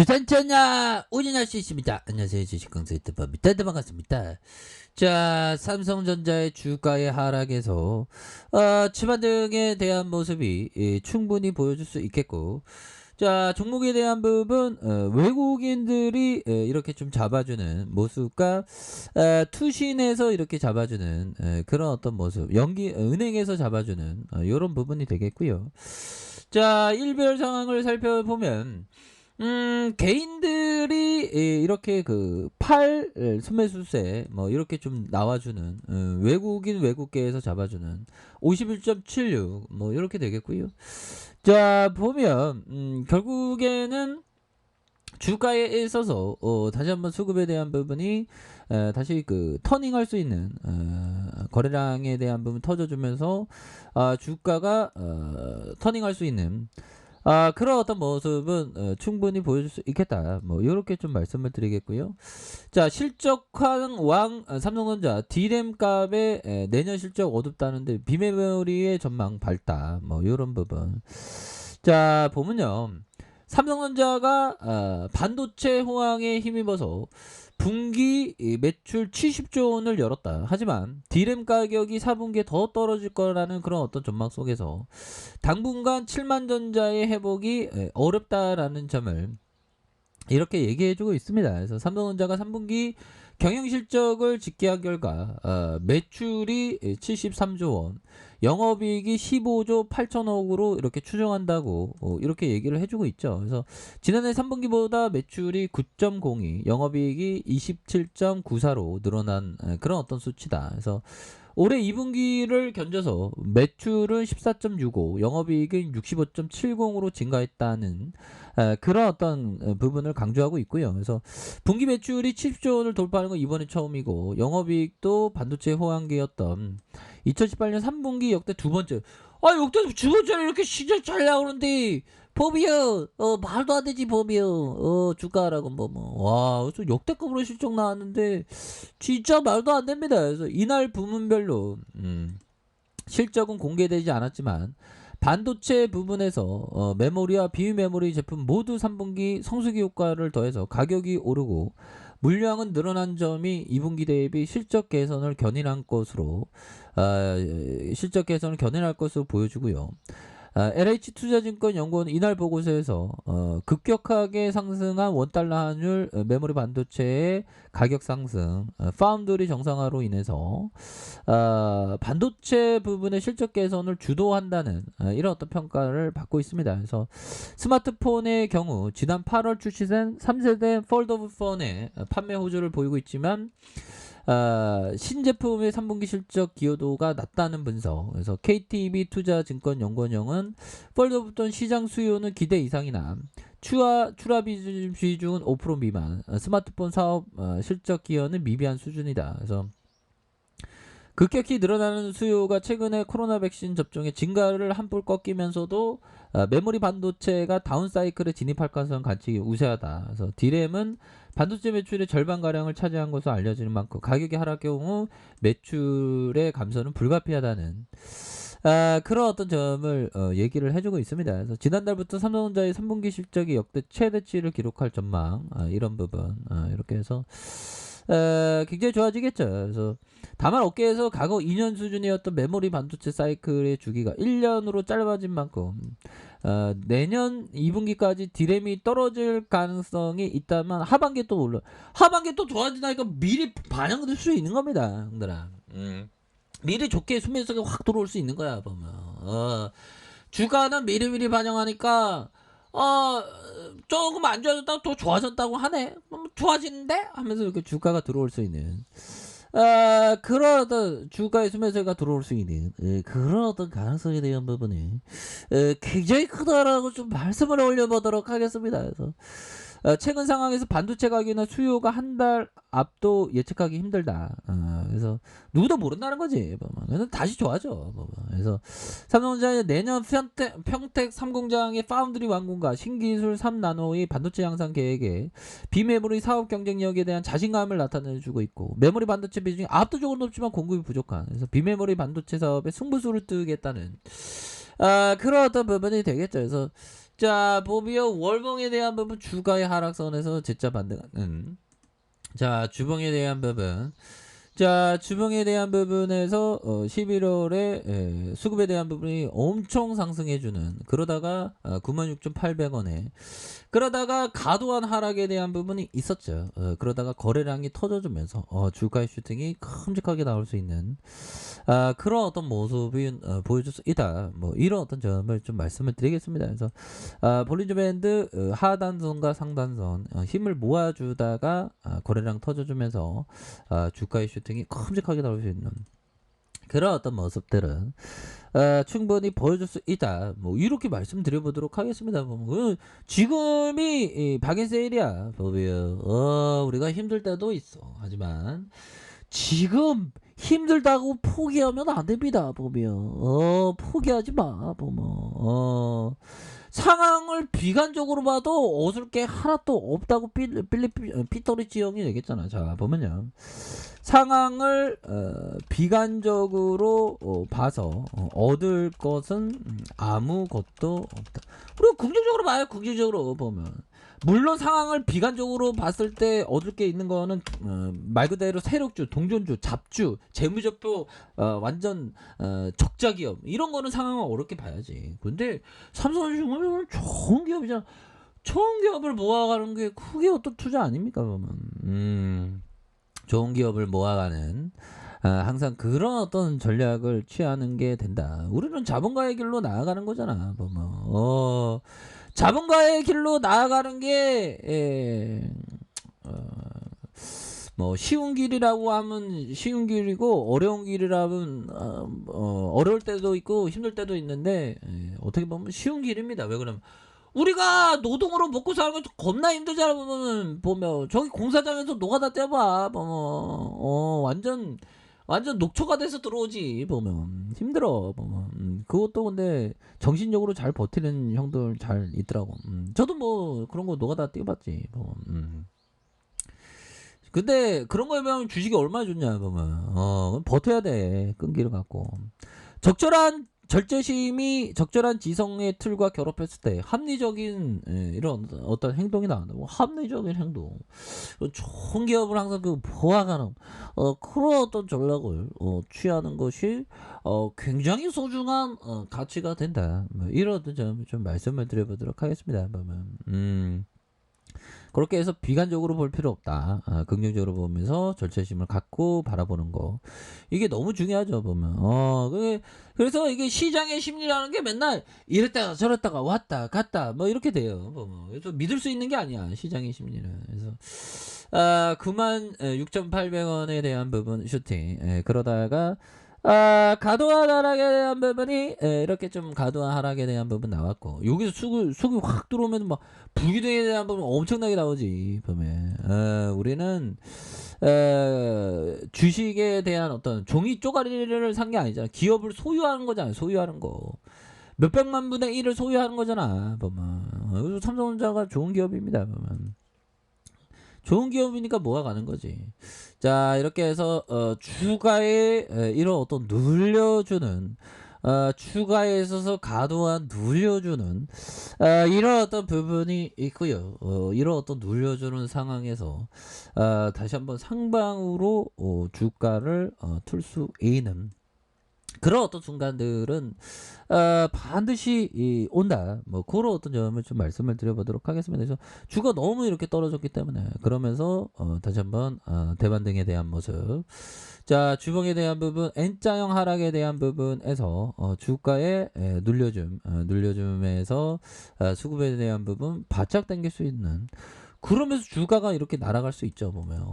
주산전야 운인할 수 있습니다. 안녕하세요. 주식강사 유튜버입니다. 네, 반갑습니다. 자, 삼성전자의 주가의 하락에서 치반 등에 대한 모습이 충분히 보여줄 수 있겠고, 자, 종목에 대한 부분 외국인들이 이렇게 좀 잡아주는 모습과 투신에서 이렇게 잡아주는 그런 어떤 모습, 은행에서 잡아주는 이런 부분이 되겠고요. 자, 일별 상황을 살펴보면 개인들이 이렇게 순매수세 뭐 이렇게 좀 나와주는 외국계에서 잡아주는 51.76 뭐 이렇게 되겠고요. 자, 보면 결국에는 주가에 있어서 다시 한번 수급에 대한 부분이 다시 터닝할 수 있는 거래량에 대한 부분 터져주면서 주가가 터닝할 수 있는 그런 어떤 모습은 충분히 보여줄 수 있겠다. 뭐 이렇게 좀 말씀을 드리겠고요. 자, 실적한 삼성전자 D램 값에 내년 실적 어둡다는데 비메모리의 전망 밝다. 뭐 이런 부분. 자, 보면요. 삼성전자가 반도체 호황에 힘입어서 분기 매출 70조 원을 열었다. 하지만 D램 가격이 4분기에 더 떨어질 거라는 그런 어떤 전망 속에서 당분간 7만 전자의 회복이 어렵다라는 점을 이렇게 얘기해주고 있습니다. 그래서 삼성전자가 3분기 경영실적을 집계한 결과 매출이 73조 원, 영업이익이 15조 8천억으로 이렇게 추정한다고 이렇게 얘기를 해주고 있죠. 그래서 지난해 3분기보다 매출이 9.02, 영업이익이 27.94로 늘어난 그런 어떤 수치다. 그래서 올해 2분기를 견뎌서 매출은 14.65, 영업이익은 65.70으로 증가했다는 그런 어떤 부분을 강조하고 있고요. 그래서 분기 매출이 70조 원을 돌파하는 건 이번이 처음이고, 영업이익도 반도체 호황기였던 2018년 3분기 역대 두 번째. 역대 두 번째로 이렇게 시절 잘 나오는데 법이요. 말도 안 되지 법이요. 주가라고 와, 그래서 역대급으로 실적 나왔는데 진짜 말도 안 됩니다. 그래서 이날 부문별로 실적은 공개되지 않았지만 반도체 부분에서 메모리와 비메모리 제품 모두 3분기 성수기 효과를 더해서 가격이 오르고 물량은 늘어난 점이 2분기 대비 실적 개선을 견인할 것으로 보여주고요. LH투자증권연구원 이날 보고서에서 급격하게 상승한 원달러 환율 메모리 반도체의 가격 상승, 파운드리 정상화로 인해서 반도체 부분의 실적 개선을 주도한다는 이런 어떤 평가를 받고 있습니다. 그래서 스마트폰의 경우 지난 8월 출시된 3세대 폴더블 폰의 판매 호조를 보이고 있지만 신제품의 3분기 실적 기여도가 낮다는 분석. 그래서 KTB 투자증권연구원은 폴더블폰 시장 수요는 기대 이상이나 출하 비중은 5% 미만, 스마트폰 사업 실적 기여는 미비한 수준이다. 그래서 급격히 늘어나는 수요가 최근에 코로나 백신 접종의 증가를 한풀 꺾이면서도 메모리 반도체가 다운사이클에 진입할 가능성 관측이 우세하다. 그래서 D램은 반도체 매출의 절반가량을 차지한 것으로 알려지는 만큼 가격이 하락 경우 매출의 감소는 불가피하다는 그런 어떤 점을 얘기를 해주고 있습니다. 그래서 지난달부터 삼성전자의 3분기 실적이 역대 최대치를 기록할 전망, 이런 부분 이렇게 해서 굉장히 좋아지겠죠. 그래서 다만 업계에서 과거 2년 수준이었던 메모리 반도체 사이클의 주기가 1년으로 짧아진 만큼 내년 2분기까지 D램이 떨어질 가능성이 있다면 하반기에 또 하반기에 또 좋아지니까 미리 반영될 수 있는 겁니다, 형들아. 미리 좋게 수매수가 확 들어올 수 있는 거야, 보면. 주가는 미리미리 반영하니까 조금 안 좋아졌다가 또 좋아졌다고 하네. 좋아지는데? 하면서 이렇게 주가가 들어올 수 있는 그런 어떤 주가의 수매수가 들어올 수 있는 그런 어떤 가능성에 대한 부분이 굉장히 크다라고 좀 말씀을 올려보도록 하겠습니다. 그래서 최근 상황에서 반도체 가격이나 수요가 한 달 앞도 예측하기 힘들다. 그래서 누구도 모른다는 거지. 그래서 다시 좋아져. 그래서 삼성전자의 내년 평택 3공장의 파운드리 완공과 신기술 3나노의 반도체 양산 계획에 비메모리 사업 경쟁력에 대한 자신감을 나타내주고 있고, 메모리 반도체 비중이 압도적으로 높지만 공급이 부족한, 그래서 비메모리 반도체 사업에 승부수를 뜨겠다는 그런 어떤 부분이 되겠죠. 그래서 자, 보비어 월봉에 대한 부분 주가의 하락선에서 재차 반등하는. 자, 주봉에 대한 부분. 자, 주봉에 대한 부분에서 11월에 수급에 대한 부분이 엄청 상승해주는, 그러다가 96,800원에 그러다가 과도한 하락에 대한 부분이 있었죠. 그러다가 거래량이 터져주면서 주가의 슈팅이 큼직하게 나올 수 있는 그런 어떤 모습이 보여줄 수 있다. 뭐 이런 어떤 점을 좀 말씀을 드리겠습니다. 그래서 볼린저 밴드 하단선과 상단선 힘을 모아주다가 거래량 터져주면서 주가의 슈팅이 큼직하게 나올 수 있는 그런 어떤 모습들은 충분히 보여줄 수 있다. 뭐 이렇게 말씀드려보도록 하겠습니다. 지금이 박앤세일이야. 보면 우리가 힘들 때도 있어. 하지만 지금 힘들다고 포기하면 안 됩니다. 보면 포기하지 마. 보면 상황을 비관적으로 봐도 얻을 게 하나도 없다고 삐터리치 형이 얘기했잖아. 자, 보면요. 상황을 비관적으로 봐서 얻을 것은 아무것도 없다. 그리고 긍정적으로 봐요. 긍정적으로 보면. 물론 상황을 비관적으로 봤을 때 얻을 게 있는 거는 말 그대로 세력주, 동전주, 잡주, 재무제표 완전 적자 기업 이런 거는 상황을 어렵게 봐야지. 근데 삼성전자는 좋은 기업이잖아. 좋은 기업을 모아가는 게 크게 어떤 투자 아닙니까? 그러면 좋은 기업을 모아가는 항상 그런 어떤 전략을 취하는 게 된다. 우리는 자본가의 길로 나아가는 거잖아. 보면 자본가의 길로 나아가는 게 뭐 쉬운 길이라고 하면 쉬운 길이고 어려운 길이라면 어려울 때도 있고 힘들 때도 있는데 어떻게 보면 쉬운 길입니다. 왜 그러면 우리가 노동으로 먹고 사는 거 겁나 힘들잖아. 보면 저기 공사장에서 노가다 떼봐 보면 완전 녹초가 돼서 들어오지. 보면 힘들어. 보면 그것도 근데 정신적으로 잘 버티는 형들 잘 있더라고. 저도 뭐 그런 거 노가다 떼봤지. 보면 근데 그런 거에 비하면 주식이 얼마나 좋냐. 보면 버텨야 돼. 끈기를 갖고 적절한 절제심이 적절한 지성의 틀과 결합했을 때 합리적인 이런 어떤 행동이 나온다. 뭐 합리적인 행동. 좋은 기업을 항상 그 보아가는 그런 어떤 전략을 취하는 것이 굉장히 소중한 가치가 된다. 뭐 이런 어떤 점을 좀 말씀을 드려보도록 하겠습니다. 보면 그렇게 해서 비관적으로 볼 필요 없다. 긍정적으로 보면서 절제심을 갖고 바라보는 거. 이게 너무 중요하죠, 보면. 그래서 이게 시장의 심리라는 게 맨날 이랬다가 저랬다가 왔다 갔다 뭐 이렇게 돼요. 보면. 그래서 믿을 수 있는 게 아니야, 시장의 심리는. 그래서 96,800원에 대한 부분 슈팅. 그러다가 과도한 하락에 대한 부분이 이렇게 좀 과도한 하락에 대한 부분 나왔고 여기서 수급이 확 들어오면 막 불기둥에 대한 부분 엄청나게 나오지. 보면 우리는 주식에 대한 어떤 종이 쪼가리를 산 게 아니잖아. 기업을 소유하는 거잖아. 소유하는 거 몇백만 분의 1을 소유하는 거잖아. 보면 삼성전자가 좋은 기업입니다. 보면 좋은 기업이니까 모아가는 거지. 자, 이렇게 해서 주가에 이런 어떤 눌려주는 추가에 있어서 과도한 눌려주는 이런 어떤 부분이 있고요. 이런 어떤 눌려주는 상황에서 다시 한번 상방으로 주가를 틀 수 있는 그런 어떤 순간들은 반드시 온다. 뭐 그런 어떤 점을 좀 말씀을 드려보도록 하겠습니다. 그래서 주가 너무 이렇게 떨어졌기 때문에 그러면서 다시 한번 대반등에 대한 모습. 자, 주봉에 대한 부분, N자형 하락에 대한 부분에서 주가의 눌려줌에서 수급에 대한 부분 바짝 당길 수 있는. 그러면서 주가가 이렇게 날아갈 수 있죠. 보면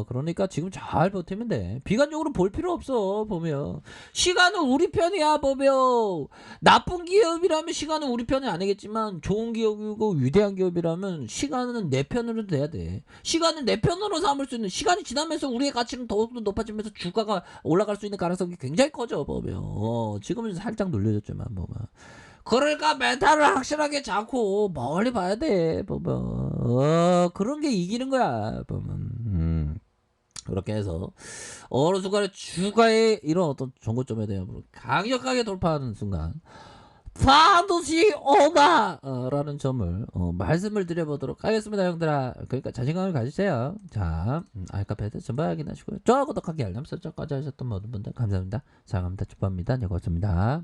그러니까 지금 잘 버티면 돼. 비관적으로 볼 필요 없어. 보면 시간은 우리 편이야. 보면 나쁜 기업이라면 시간은 우리 편이 아니겠지만 좋은 기업이고 위대한 기업이라면 시간은 내 편으로 돼야 돼. 시간은 내 편으로 삼을 수 있는, 시간이 지나면서 우리의 가치는 더욱더 높아지면서 주가가 올라갈 수 있는 가능성이 굉장히 커져. 보면 지금은 살짝 눌려졌지만 보면 그러니까 멘탈을 확실하게 잡고 멀리 봐야 돼. 보면 그런 게 이기는 거야. 보면 그렇게 해서 어느 순간에 주가의 이런 어떤 정고점에 대한 강력하게 돌파하는 순간 반드시 오다! 라는 점을 말씀을 드려보도록 하겠습니다, 형들아. 그러니까 자신감을 가지세요. 자, 알카페드 전부 확인하시고요. 좋아요, 구독하기, 알람 설정까지 하셨던 모든 분들 감사합니다. 사랑합니다. 축복합니다. 네, 고맙습니다.